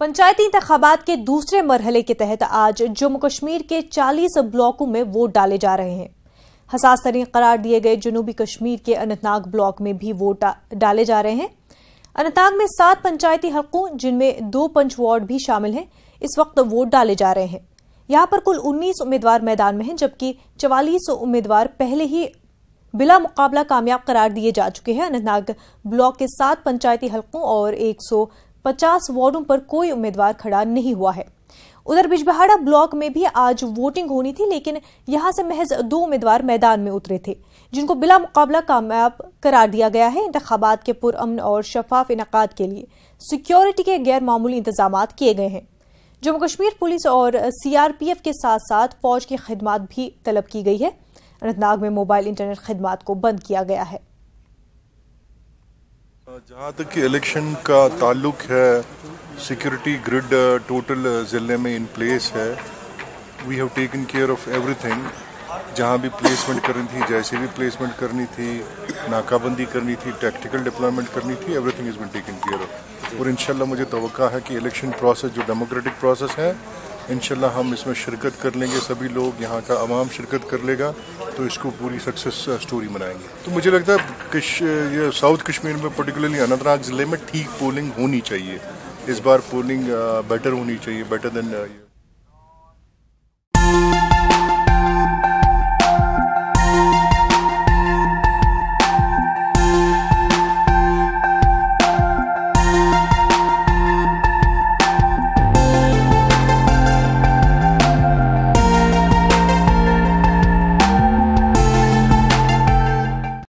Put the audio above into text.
पंचायती इंतखाबात के दूसरे मरहले के तहत आज जम्मू कश्मीर के 40 ब्लॉकों में वोट डाले जा रहे हैं। हसास तरीन करार दिए गए जनूबी कश्मीर के अनंतनाग ब्लॉक में भी वोट डाले जा रहे हैं। अनंतनाग में 7 पंचायती हलकों जिनमें 2 पंच वार्ड भी शामिल हैं, इस वक्त वोट डाले जा रहे हैं। यहां पर कुल 19 उम्मीदवार मैदान में हैं, जबकि 44 उम्मीदवार पहले ही बिला मुकाबला कामयाब करार दिए जा चुके हैं। अनंतनाग ब्लॉक के 7 पंचायती हलकों और 150 वार्डों पर कोई उम्मीदवार खड़ा नहीं हुआ है। उधर बिजबहाड़ा ब्लॉक में भी आज वोटिंग होनी थी, लेकिन यहां से महज 2 उम्मीदवार मैदान में उतरे थे, जिनको बिला मुकाबला कामयाब करार दिया गया है। इंतखाबात के पुरअमन और शफाफ इनकाद के लिए सिक्योरिटी के गैर मामूली इंतजाम किए गए हैं। जम्मू कश्मीर पुलिस और CRPF के साथ साथ फौज की खिदमात भी तलब की गई है। अनंतनाग में मोबाइल इंटरनेट खिदमात को बंद किया गया है। जहाँ तक कि इलेक्शन का ताल्लुक है, सिक्योरिटी ग्रिड टोटल ज़िले में इन प्लेस है। We have taken care of everything. जहाँ भी प्लेसमेंट करनी थी, जैसे भी प्लेसमेंट करनी थी, नाकाबंदी करनी थी, टैक्टिकल डिप्लॉयमेंट करनी थी, everything is been taken care of. और इंशाल्लाह मुझे तवक्का है कि इलेक्शन प्रोसेस जो डेमोक्रेटिक प्रोसेस है, इंशाल्लाह हम इसमें शिरकत कर लेंगे। सभी लोग, यहाँ का अवाम शिरकत कर लेगा, तो इसको पूरी सक्सेस स्टोरी बनाएंगे। तो मुझे लगता है ये साउथ कश्मीर में पर्टिकुलरली अनंतनाग ज़िले में ठीक पोलिंग होनी चाहिए। इस बार पोलिंग बेटर होनी चाहिए, बेटर देन